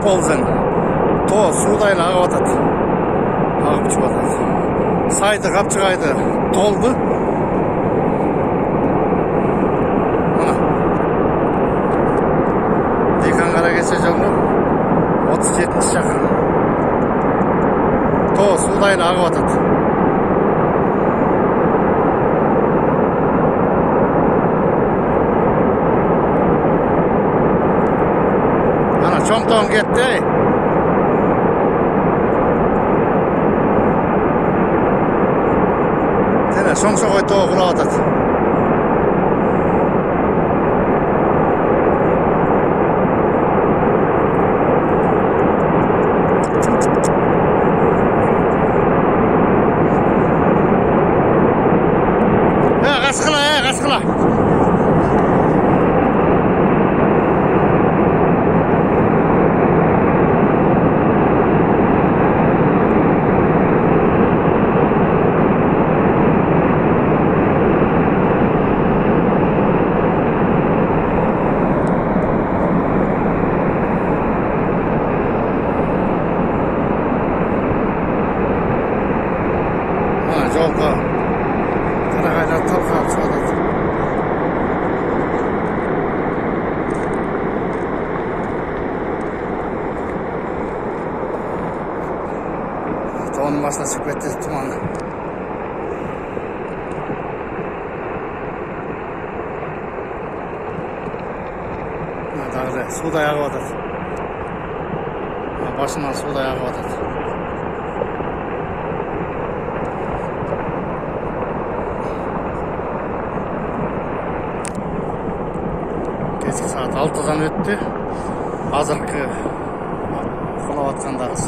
Тоползен. То судайла ағып атады. Ағып ұшып атады. Сайды қапчығайды толды. Мына. Диқан Қаракесе жолы 37 шақырым. То судайла ағып атады. Чоңтоң кетті. Тәне шоң-шоғой тоғы құрап атады. Қасқыла, қасқыла. Жолға қарағайлар талқалап шығады. Тоғының басына шығып кетті тұманы. Дағыдай судай ағып атады. Басынан судай ағып атады. Кешкі сағат 6-дан өтті. Азырқы құлап атқандағыз.